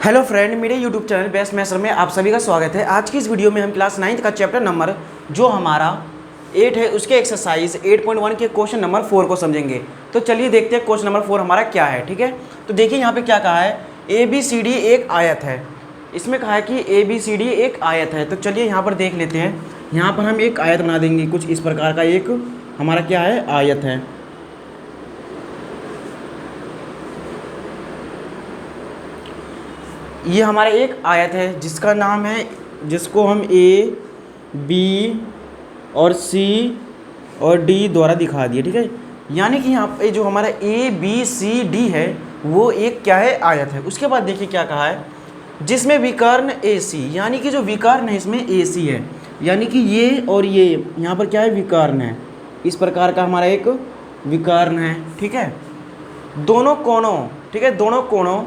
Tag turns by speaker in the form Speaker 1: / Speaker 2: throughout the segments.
Speaker 1: Hello friend, मेरे YouTube channel best maths में आप सभी का स्वागत है। आज की इस वीडियो में हम क्लास 9 का चैप्टर नंबर जो हमारा 8 है उसके एक्सरसाइज 8.1 के क्वेश्चन नंबर 4 को समझेंगे। तो चलिए देखते हैं क्वेश्चन नंबर 4 हमारा क्या है। ठीक है, तो देखिए यहाँ पे क्या कहा है, ABCD एक आयत है। इसमें कहा है कि ABCD एक आयत है। तो चलिए यहाँ पर देख लेते हैं। यहाँ पर हम एक आयत बना देंगे, कुछ इस प्रकार का एक हमारा क्या है, आयत है। ये हमारा एक आयत है जिसका नाम है, जिसको हम A, B और C और D द्वारा दिखा दिए। ठीक है, यानी कि यहाँ पे जो हमारा ABCD है वो एक क्या है, आयत है। उसके बाद देखिए क्या कहा है, जिसमें विकर्ण AC, यानी कि जो विकर्ण है इसमें AC है, यानी कि ये और ये यहाँ पर क्या है, विकर्ण है। इस प्रकार का हमारा एक विकर्ण है। ठीक है, दोनों कोणों, ठीक है, दोनों कोणों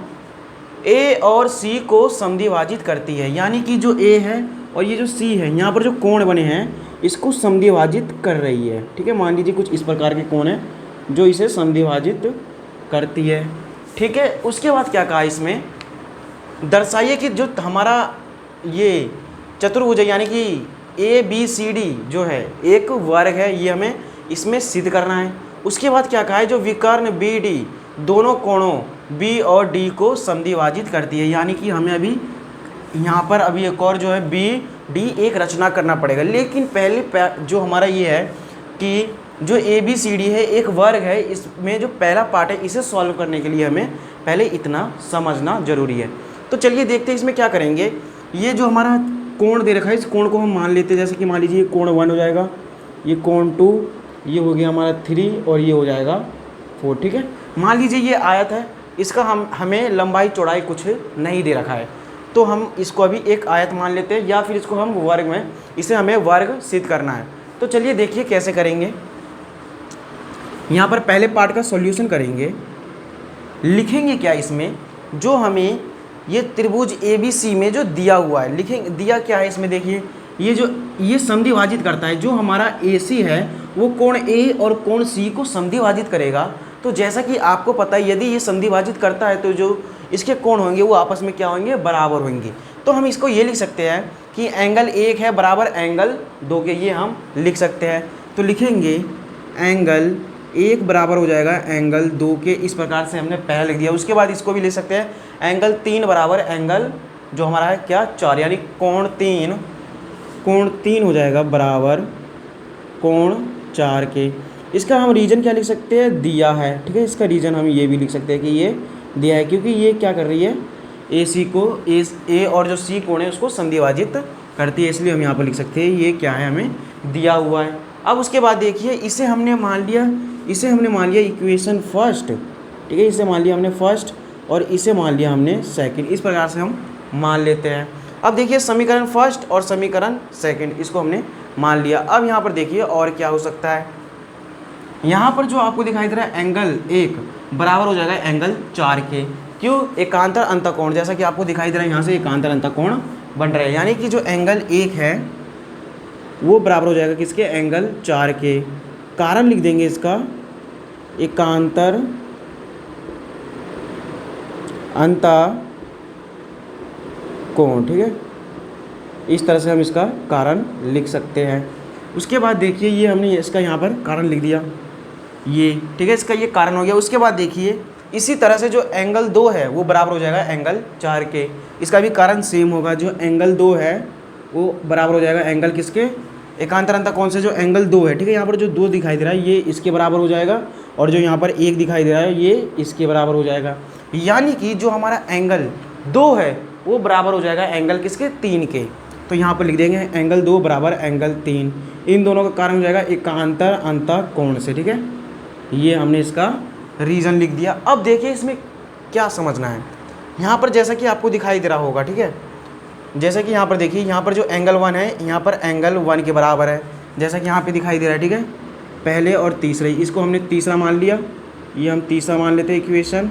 Speaker 1: A और C को समद्विभाजित करती है, यानी कि जो A है और ये जो C है, यहाँ पर जो कोण बने हैं इसको समद्विभाजित कर रही है। ठीक है, मान लीजिए कुछ इस प्रकार के कोण है जो इसे समद्विभाजित करती है। ठीक है, उसके बाद क्या कहा, इसमें दर्शाइए कि जो हमारा ये चतुर्भुज है, यानी कि ABCD जो है एक वर्ग है, ये हमें इसमें सिद्ध करना है। उसके बाद क्या कहा है, जो विकर्ण BD दोनों कोणों B और D को समद्विभाजित करती है, यानी कि हमें अभी यहाँ पर अभी एक और जो है BD एक रचना करना पड़ेगा। लेकिन पहले जो हमारा ये है कि जो ABCD है एक वर्ग है, इसमें जो पहला पार्ट है इसे सॉल्व करने के लिए हमें पहले इतना समझना ज़रूरी है। तो चलिए देखते हैं इसमें क्या करेंगे। ये जो हमारा कोण दे रखा है, इस कोण को हम मान लेते हैं, जैसे कि मान लीजिए कोण 1 हो जाएगा, ये कोण 2, ये हो गया हमारा 3 और ये हो जाएगा 4। ठीक है, मान लीजिए ये आयत है, इसका हमें लंबाई चौड़ाई कुछ नहीं दे रखा है, तो हम इसको अभी एक आयत मान लेते हैं, या फिर इसको हम वर्ग में, इसे हमें वर्ग सिद्ध करना है। तो चलिए देखिए कैसे करेंगे। यहाँ पर पहले पार्ट का सॉल्यूशन करेंगे, लिखेंगे क्या इसमें, जो हमें ये त्रिभुज ABC में जो दिया हुआ है, लिखेंगे दिया क्या है इसमें। देखिए ये समद्विभाजित करता है, जो हमारा AC है वो कोण A और कोण C को समद्विभाजित करेगा। तो जैसा कि आपको पता है, यदि ये समद्विभाजित करता है तो जो इसके कोण होंगे वो आपस में क्या होंगे, बराबर होंगे। तो हम इसको ये लिख सकते हैं कि एंगल 1 है बराबर एंगल 2 के, ये हम लिख सकते हैं। तो लिखेंगे एंगल 1 बराबर हो जाएगा एंगल 2 के, इस प्रकार से हमने पहले लिख दिया। उसके बाद इसको भी लिख सकते हैं, एंगल 3 बराबर एंगल जो हमारा है क्या, 4, यानी कोण 3 हो जाएगा बराबर कोण 4 के। इसका हम रीजन क्या लिख सकते हैं, दिया है। ठीक है, इसका रीजन हम ये भी लिख सकते हैं कि ये दिया है, क्योंकि ये क्या कर रही है, AC को A और जो C कोण है उसको समद्विभाजित करती है, इसलिए हम यहाँ पर लिख सकते हैं ये क्या है, हमें दिया हुआ है। अब उसके बाद देखिए, इसे हमने मान लिया इक्वेशन फर्स्ट। ठीक है, इसे मान लिया हमने फर्स्ट और इसे मान लिया हमने सेकंड, इस प्रकार से हम मान लेते हैं। अब देखिए समीकरण फर्स्ट और समीकरण सेकंड, इसको हमने मान लिया। अब यहाँ पर देखिए और क्या हो सकता है, यहाँ पर जो आपको दिखाई दे रहा है एंगल 1 बराबर हो जाएगा एंगल 4 के। क्यों, एकांतर अंतःकोण, जैसा कि आपको दिखाई दे रहा है यहाँ से एकांतर अंतःकोण बन रहा है, यानी कि जो एंगल 1 है वो बराबर हो जाएगा किसके, एंगल 4 के। कारण लिख देंगे इसका, एकांतर अंतःकोण। ठीक है, इस तरह से हम इसका कारण लिख सकते हैं। उसके बाद देखिए ये हमने इसका यहाँ पर कारण लिख दिया ये। ठीक है, इसका ये कारण हो गया। उसके बाद देखिए इसी तरह से जो एंगल 2 है वो बराबर हो जाएगा एंगल 4 के, इसका भी कारण सेम होगा। जो एंगल 2 है वो बराबर हो जाएगा एंगल किसके, एकांतर अंतःकोण से जो एंगल 2 है। ठीक है, यहाँ पर जो 2 दिखाई दे रहा है ये इसके बराबर हो जाएगा, और जो यहाँ पर 1 दिखाई दे रहा है ये इसके बराबर हो जाएगा, यानी कि जो हमारा एंगल 2 है वो बराबर हो जाएगा एंगल किसके, 3 के। तो यहाँ पर लिख देंगे एंगल 2 बराबर एंगल 3, इन दोनों का कारण हो जाएगा एकांतर अंतःकोण से। ठीक है, ये हमने इसका रीज़न लिख दिया। अब देखिए इसमें क्या समझना है, यहाँ पर जैसा कि आपको दिखाई दे रहा होगा। ठीक है, जैसा कि यहाँ पर देखिए, यहाँ पर जो एंगल 1 है यहाँ पर एंगल 1 के बराबर है, जैसा कि यहाँ पे दिखाई दे रहा है। ठीक है, पहले और तीसरे, इसको हमने तीसरा मान लिया, ये हम तीसरा मान लेते हैं इक्वेशन,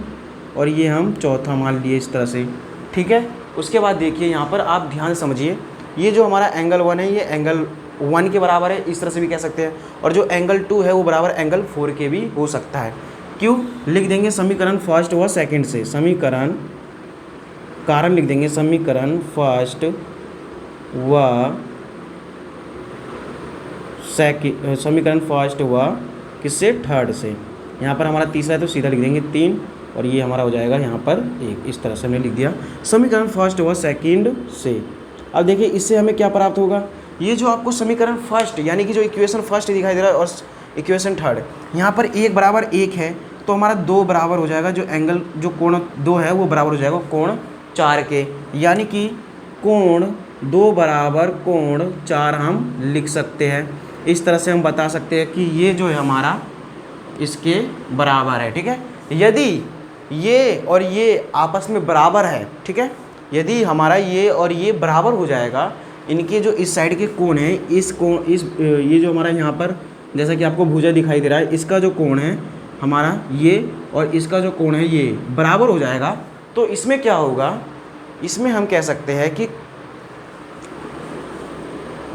Speaker 1: और ये हम चौथा मान लिए इस तरह से। ठीक है, उसके बाद देखिए यहाँ पर आप ध्यान समझिए, ये जो हमारा एंगल 1 है ये एंगल 1 के बराबर है, इस तरह से भी कह सकते हैं, और जो एंगल 2 है वो बराबर एंगल 4 के भी हो सकता है। क्यों, लिख देंगे समीकरण फर्स्ट व सेकंड से, समीकरण कारण लिख देंगे समीकरण फर्स्ट व सेकंड, समीकरण फर्स्ट व किससे, थर्ड से। यहाँ पर हमारा तीसरा है तो सीधा लिख देंगे 3 और ये हमारा हो जाएगा यहाँ पर 1। इस तरह से हमने लिख दिया समीकरण फर्स्ट व सेकंड से। अब देखिए इससे हमें क्या प्राप्त होगा, ये जो आपको समीकरण फर्स्ट यानी कि जो इक्वेशन फर्स्ट दिखाई दे रहा है और इक्वेशन थर्ड, यहाँ पर 1 बराबर 1 है तो हमारा 2 बराबर हो जाएगा, जो एंगल जो कोण 2 है वो बराबर हो जाएगा कोण 4 के, यानी कि कोण 2 बराबर कोण 4 हम लिख सकते हैं। इस तरह से हम बता सकते हैं कि ये जो है हमारा इसके बराबर है, ठीक है। यदि ये और ये आपस में बराबर है, ठीक है, यदि हमारा ये और ये बराबर हो जाएगा, इनके जो इस साइड के कोण हैं, इस कोण इस ये जो हमारा यहाँ पर जैसा कि आपको भुजा दिखाई दे रहा है, इसका जो कोण है हमारा ये और इसका जो कोण है ये बराबर हो जाएगा, तो इसमें क्या होगा, इसमें हम कह सकते हैं कि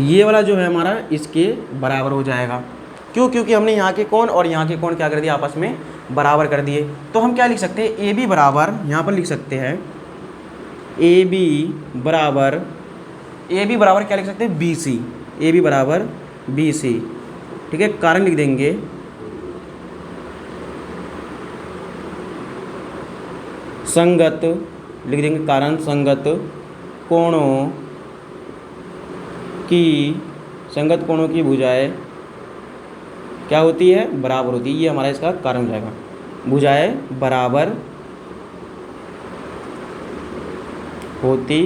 Speaker 1: ये वाला जो है हमारा इसके बराबर हो जाएगा। क्यों? क्योंकि हमने यहाँ के कोण और यहाँ के कोण क्या कर दिया, आपस में बराबर कर दिए। तो हम क्या लिख सकते हैं, ए बी बराबर, यहाँ पर लिख सकते हैं ए बी बराबर क्या लिख सकते हैं, बी सी, ए बी बराबर बी सी, ठीक है। कारण लिख देंगे संगत, लिख देंगे कारण संगत कोणों की भुजाएं क्या होती है, बराबर होती है। ये हमारा इसका कारण हो जाएगा, भुजाएं बराबर होती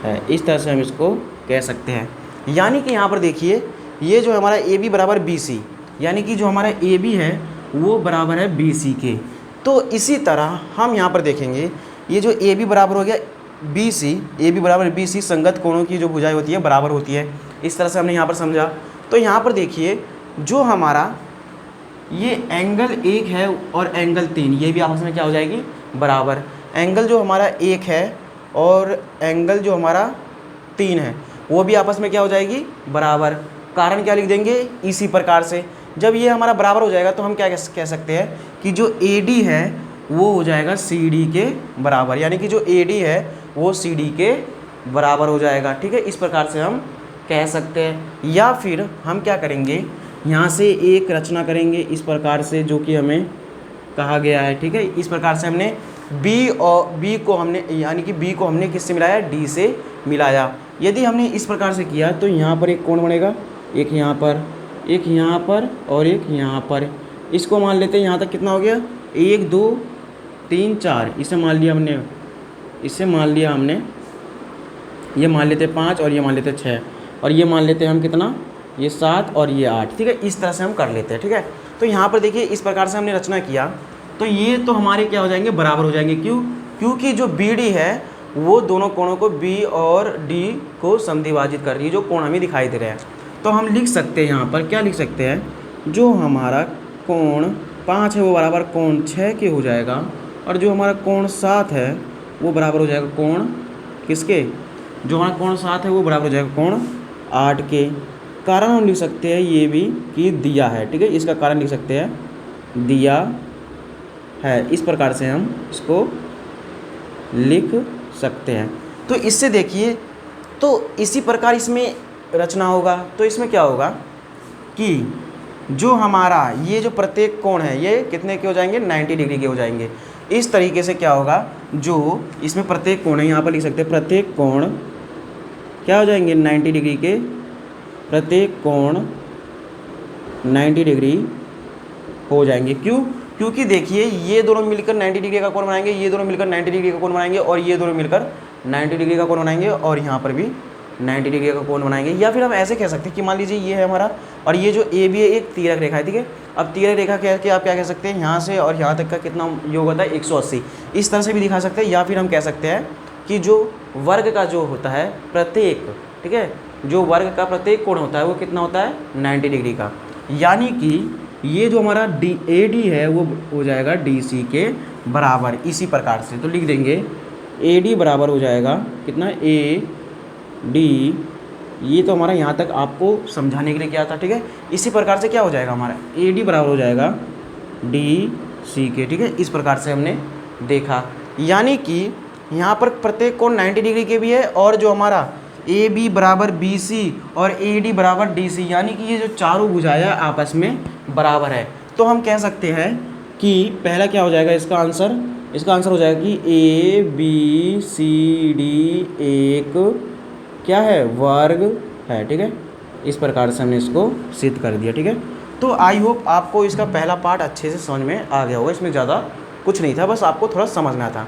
Speaker 1: है। इस तरह से हम इसको कह सकते हैं। यानी कि यहाँ पर देखिए ये जो हमारा ए बी बराबर बी सी, यानी कि जो हमारा ए बी है वो बराबर है बी सी के। तो इसी तरह हम यहाँ पर देखेंगे ये जो ए बी बराबर हो गया बी सी, ए बी बराबर बी सी, संगत कोणों की जो भुजाएं होती है बराबर होती है। इस तरह से हमने यहाँ पर समझा। तो यहाँ पर देखिए जो हमारा ये एंगल 1 है और एंगल 3, ये भी आपस में क्या हो जाएगी, बराबर। एंगल जो हमारा 1 है और एंगल जो हमारा 3 है वो भी आपस में क्या हो जाएगी, बराबर। कारण क्या लिख देंगे, इसी प्रकार से जब ये हमारा बराबर हो जाएगा तो हम क्या कह सकते हैं कि जो ए डी है वो हो जाएगा सी डी के बराबर, यानी कि जो ए डी है वो सी डी के बराबर हो जाएगा, ठीक है। इस प्रकार से हम कह सकते हैं। या फिर हम क्या करेंगे, यहाँ से एक रचना करेंगे इस प्रकार से जो कि हमें कहा गया है, ठीक है। इस प्रकार से हमने बी और बी को हमने यानी कि बी को हमने किससे मिलाया, डी से मिलाया। यदि हमने इस प्रकार से किया तो यहाँ पर एक कोण बनेगा, एक यहाँ पर, एक यहाँ पर और एक यहाँ पर। इसको मान लेते हैं यहाँ तक कितना हो गया, 1 2 3 4, इसे मान लिया हमने, इसे मान लिया हमने, ये मान लेते 5 और ये मान लेते 6 और ये मान लेते हैं हम कितना, ये 7 और ये 8, ठीक है। इस तरह से हम कर लेते हैं, ठीक है। तो यहाँ पर देखिए इस प्रकार से हमने रचना किया तो ये तो हमारे क्या हो जाएंगे, बराबर हो जाएंगे। क्यों? क्योंकि जो बी डी है वो दोनों कोणों को बी और डी को समद्विभाजित कर रही है, जो कोण हमें दिखाई दे रहे हैं। तो हम लिख सकते हैं यहाँ पर क्या लिख सकते हैं, जो हमारा कोण 5 है वो बराबर कोण 6 के हो जाएगा और जो हमारा कोण 7 है वो बराबर हो जाएगा कोण किसके, जो हमारा कोण 7 है वो बराबर हो जाएगा कोण 8 के। कारण हम लिख सकते हैं ये भी कि दिया है, ठीक है। इसका कारण लिख सकते हैं दिया है। इस प्रकार से हम इसको लिख सकते हैं। तो इससे देखिए तो इसी प्रकार इसमें रचना होगा। तो इसमें क्या होगा कि जो हमारा ये जो प्रत्येक कोण है ये कितने के हो जाएंगे, 90 डिग्री के हो जाएंगे। इस तरीके से क्या होगा, जो इसमें प्रत्येक कोण है यहाँ पर लिख सकते हैं प्रत्येक कोण क्या हो जाएंगे, 90 डिग्री के, प्रत्येक कोण 90 डिग्री हो जाएंगे। क्यों? क्योंकि देखिए ये दोनों मिलकर 90 डिग्री का कोण बनाएंगे, ये दोनों मिलकर 90 डिग्री का कोण बनाएंगे और ये दोनों मिलकर 90 डिग्री का कोण बनाएंगे और यहाँ पर भी 90 डिग्री का कोण बनाएंगे। या फिर हम ऐसे कह सकते हैं कि मान लीजिए ये है हमारा और ये जो ए बी है एक तिर्यक रेखा है, ठीक है। अब तिर्यक रेखा कह के आप क्या कह सकते हैं, यहाँ से और यहाँ तक का कितना योग होता है, 180। इस तरह से भी दिखा सकते हैं। या फिर हम कह सकते हैं कि जो वर्ग का जो होता है प्रत्येक, ठीक है, जो वर्ग का प्रत्येक कोण होता है वो कितना होता है, 90 डिग्री का। यानी कि ये जो हमारा ए डी है वो हो जाएगा डी सी के बराबर। इसी प्रकार से तो लिख देंगे ए डी बराबर हो जाएगा कितना, ए डी, ये तो हमारा यहाँ तक आपको समझाने के लिए क्या था, ठीक है। इसी प्रकार से क्या हो जाएगा हमारा ए डी बराबर हो जाएगा डी सी के, ठीक है। इस प्रकार से हमने देखा। यानी कि यहाँ पर प्रत्येक कोण 90 डिग्री के भी है, और जो हमारा ए बी बराबर बी सी और ए डी बराबर डी सी, यानी कि ये जो चारों भुजाएं आपस में बराबर है। तो हम कह सकते हैं कि पहला क्या हो जाएगा इसका आंसर, इसका आंसर हो जाएगा कि ए बी सी डी एक क्या है, वर्ग है। ठीक है, इस प्रकार से हमने इसको सिद्ध कर दिया। ठीक है, तो आई होप आपको इसका पहला पार्ट अच्छे से समझ में आ गया होगा। इसमें ज़्यादा कुछ नहीं था, बस आपको थोड़ा समझना था।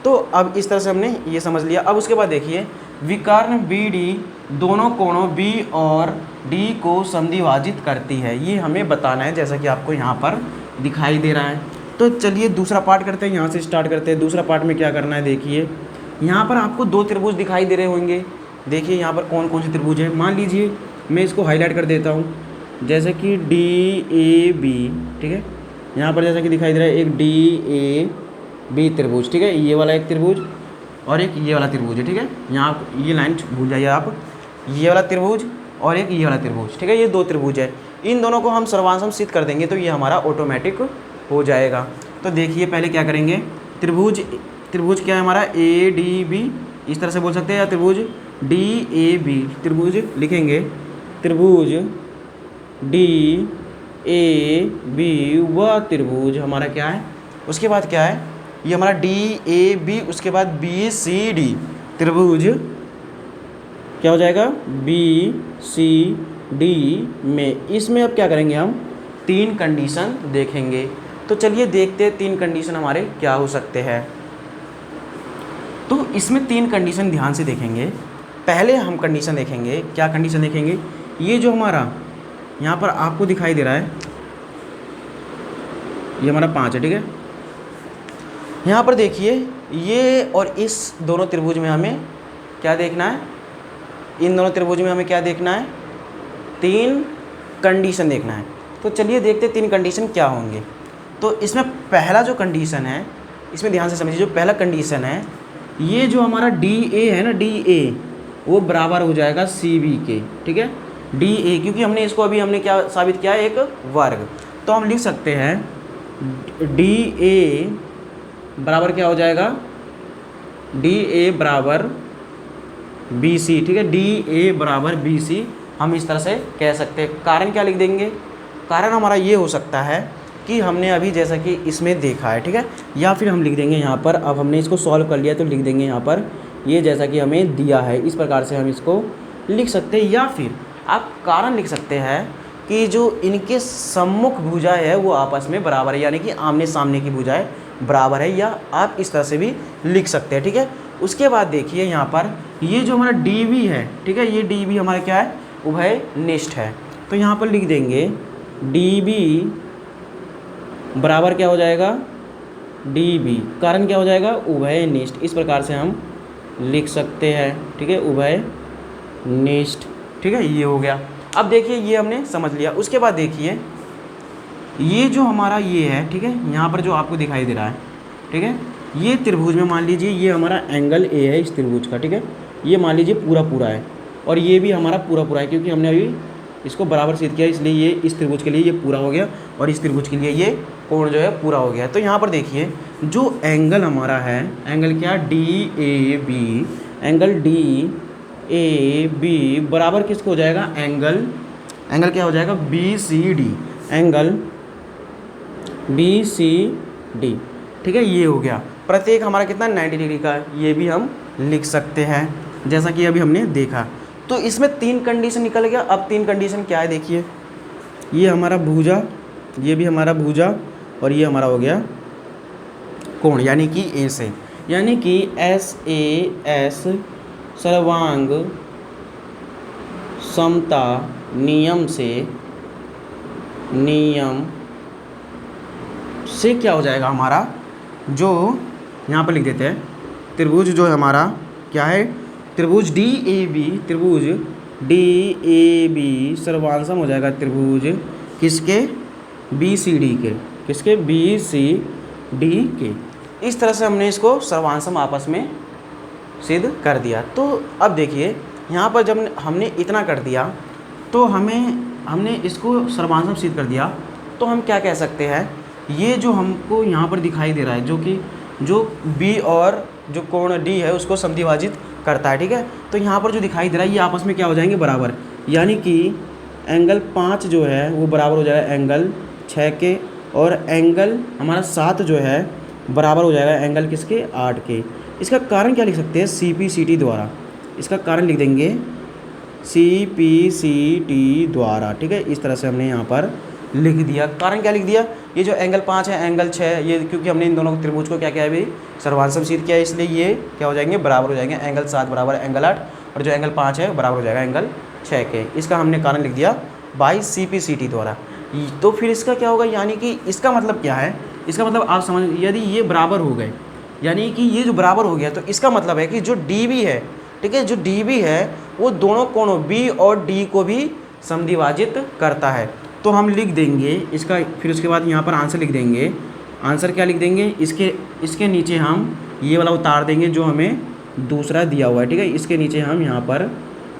Speaker 1: तो अब इस तरह से हमने ये समझ लिया। अब उसके बाद देखिए, विकर्ण बी डी दोनों कोणों बी और डी को समद्विभाजित करती है, ये हमें बताना है, जैसा कि आपको यहाँ पर दिखाई दे रहा है। तो चलिए दूसरा पार्ट करते हैं, यहाँ से स्टार्ट करते हैं। दूसरा पार्ट में क्या करना है, देखिए यहाँ पर आपको दो त्रिभुज दिखाई दे रहे होंगे। देखिए यहाँ पर कौन कौन से त्रिभुज है, मान लीजिए मैं इसको हाईलाइट कर देता हूँ, जैसे कि डी ए बी। ठीक है, यहाँ पर जैसा कि दिखाई दे रहा है एक डी ए बी त्रिभुज। ठीक है, ये वाला एक त्रिभुज और एक ये वाला त्रिभुज है। ठीक है, यहाँ ये लाइन भूल जाइए आप, ये वाला त्रिभुज और एक ये वाला त्रिभुज। ठीक है, ये दो त्रिभुज है, इन दोनों को हम सर्वांशम सिद्ध कर देंगे तो ये हमारा ऑटोमेटिक हो जाएगा। तो देखिए पहले क्या करेंगे, त्रिभुज क्या है हमारा, ए डी बी, इस तरह से बोल सकते हैं, या त्रिभुज डी ए बी। त्रिभुज लिखेंगे, त्रिभुज डी ए बी व त्रिभुज हमारा क्या है, उसके बाद क्या है, ये हमारा डी ए बी, उसके बाद बी सी डी त्रिभुज क्या हो जाएगा, बी सी डी में। इसमें अब क्या करेंगे, हम तीन कंडीशन देखेंगे। तो चलिए देखते हैं तीन कंडीशन हमारे क्या हो सकते हैं। तो इसमें तीन कंडीशन ध्यान से देखेंगे। पहले हम कंडीशन देखेंगे, क्या कंडीशन देखेंगे, ये जो हमारा यहाँ पर आपको दिखाई दे रहा है, ये हमारा 5 है। ठीक है, यहाँ पर देखिए ये और इस दोनों त्रिभुज में हमें क्या देखना है, इन दोनों त्रिभुज में हमें क्या देखना है, तीन कंडीशन देखना है। तो चलिए देखते हैं तीन कंडीशन क्या होंगे। तो इसमें पहला जो कंडीशन है, इसमें ध्यान से समझिए, जो पहला कंडीशन है, ये जो हमारा डी ए है ना, डी ए वो बराबर हो जाएगा सी बी के। ठीक है, डी ए, क्योंकि हमने इसको अभी हमने क्या साबित किया है, एक वर्ग। तो हम लिख सकते हैं डी ए बराबर क्या हो जाएगा, डी ए बराबर बी सी। ठीक है, डी ए बराबर बी सी हम इस तरह से कह सकते हैं। कारण क्या लिख देंगे, कारण हमारा ये हो सकता है कि हमने अभी जैसा कि इसमें देखा है। ठीक है, या फिर हम लिख देंगे यहाँ पर, अब हमने इसको सॉल्व कर लिया तो लिख देंगे यहाँ पर ये जैसा कि हमें दिया है, इस प्रकार से हम इसको लिख सकते हैं। या फिर आप कारण लिख सकते हैं कि जो इनके सम्मुख भुजाएं है वो आपस में बराबर है, यानी कि आमने सामने की भुजाएं बराबर है, या आप इस तरह से भी लिख सकते हैं। ठीक है, उसके बाद देखिए यहाँ पर ये जो हमारा डी बी है, ठीक है, ये डी बी हमारा क्या है, उभयनिष्ठ है। तो यहाँ पर लिख देंगे डी बी बराबर क्या हो जाएगा, डी बी, कारण क्या हो जाएगा, उभयनिष्ठ। इस प्रकार से हम लिख सकते हैं। ठीक है, उभयनिष्ठ। ठीक है, ये हो गया। अब देखिए ये हमने समझ लिया। उसके बाद देखिए ये जो हमारा ये है, ठीक है, यहाँ पर जो आपको दिखाई दे रहा है, ठीक है, ये त्रिभुज में मान लीजिए ये हमारा एंगल ए है इस त्रिभुज का। ठीक है, ये मान लीजिए पूरा पूरा है, और ये भी हमारा पूरा पूरा है, क्योंकि हमने अभी इसको बराबर सिद्ध किया, इसलिए ये इस त्रिभुज के लिए ये पूरा हो गया, और इस त्रिभुज के लिए ये कोण जो है पूरा हो गया। तो यहाँ पर देखिए जो एंगल हमारा है, एंगल क्या, D A B, angle D A B बराबर किसको हो जाएगा, एंगल क्या हो जाएगा, B C D, angle B C D. ठीक है, ये हो गया। प्रत्येक हमारा कितना 90 डिग्री का है, ये भी हम लिख सकते हैं, जैसा कि अभी हमने देखा। तो इसमें तीन कंडीशन निकल गया। अब तीन कंडीशन क्या है, देखिए ये हमारा भुजा, ये भी हमारा भुजा, और ये हमारा हो गया कोण, यानी कि ए से, यानी कि एस ए एस सर्वांग समता नियम से क्या हो जाएगा हमारा, जो यहाँ पर लिख देते हैं त्रिभुज जो है हमारा क्या है, त्रिभुज डी ए बी, त्रिभुज डी ए बी सर्वांशम हो जाएगा त्रिभुज किसके, बी सी डी के, किसके, बी सी डी के। इस तरह से हमने इसको सर्वांशम आपस में सिद्ध कर दिया। तो अब देखिए यहाँ पर जब हमने इतना कर दिया तो हमने इसको सर्वांशम सिद्ध कर दिया, तो हम क्या कह सकते हैं, ये जो हमको यहाँ पर दिखाई दे रहा है, जो कि जो बी और जो कोण डी है उसको समद्विभाजित करता है, ठीक है। तो यहाँ पर जो दिखाई दे रहा है ये आपस में क्या हो जाएंगे, बराबर, यानी कि एंगल 5 जो है वो बराबर हो जाएगा एंगल 6 के, और एंगल हमारा 7 जो है बराबर हो जाएगा एंगल किसके, 8 के। इसका कारण क्या लिख सकते हैं, सी पी सी टी द्वारा, इसका कारण लिख देंगे सी पी सी टी द्वारा, ठीक है। इस तरह से हमने यहाँ पर लिख दिया। कारण क्या लिख दिया, ये जो एंगल 5 है एंगल 6, ये क्योंकि हमने इन दोनों त्रिभुज को क्या किया है अभी, सर्वांशमछेद किया है, इसलिए ये क्या हो जाएंगे, बराबर हो जाएंगे। एंगल 7 बराबर एंगल 8, और जो एंगल 5 है बराबर हो जाएगा एंगल 6 के। इसका हमने कारण लिख दिया by C P C T द्वारा। तो फिर इसका क्या होगा, यानी कि इसका मतलब क्या है, इसका मतलब आप समझ, यदि ये बराबर हो गए, यानी कि ये जो बराबर हो गया, तो इसका मतलब है कि जो डी बी है, ठीक है, जो डी बी है वो दोनों कोणों बी और डी को भी समद्विभाजित करता है। तो हम लिख देंगे इसका, फिर उसके बाद यहाँ पर आंसर लिख देंगे। आंसर क्या लिख देंगे, इसके नीचे हम ये वाला उतार देंगे जो हमें दूसरा दिया हुआ है, ठीक है। इसके नीचे हम यहाँ पर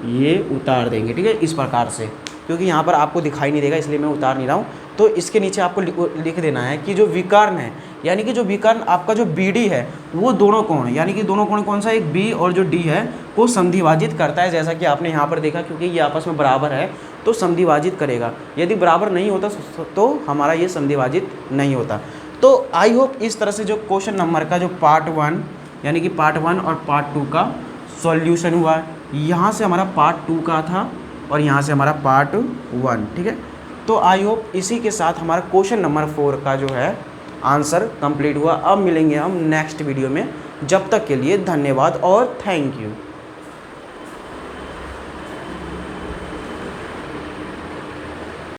Speaker 1: ये उतार देंगे, ठीक है, इस प्रकार से, क्योंकि यहाँ पर आपको दिखाई नहीं देगा इसलिए मैं उतार नहीं रहा हूँ। तो इसके नीचे आपको लिख देना है कि जो विकर्ण है, यानी कि जो विकर्ण आपका जो बी डी है वो दोनों कोण, यानी कि दोनों कोण कौन सा, एक बी और जो डी है को समद्विभाजित करता है, जैसा कि आपने यहाँ पर देखा, क्योंकि ये आपस में बराबर है तो समद्विभाजित करेगा। यदि बराबर नहीं होता तो हमारा ये समद्विभाजित नहीं होता। तो आई होप इस तरह से जो क्वेश्चन नंबर का जो पार्ट 1 यानी कि पार्ट 1 और पार्ट 2 का सॉल्यूशन हुआ। यहाँ से हमारा पार्ट 2 का था और यहाँ से हमारा पार्ट 1, ठीक है। तो आई होप इसी के साथ हमारा क्वेश्चन नंबर 4 का जो है आंसर कंप्लीट हुआ। अब मिलेंगे हम नेक्स्ट वीडियो में, जब तक के लिए धन्यवाद और थैंक यू।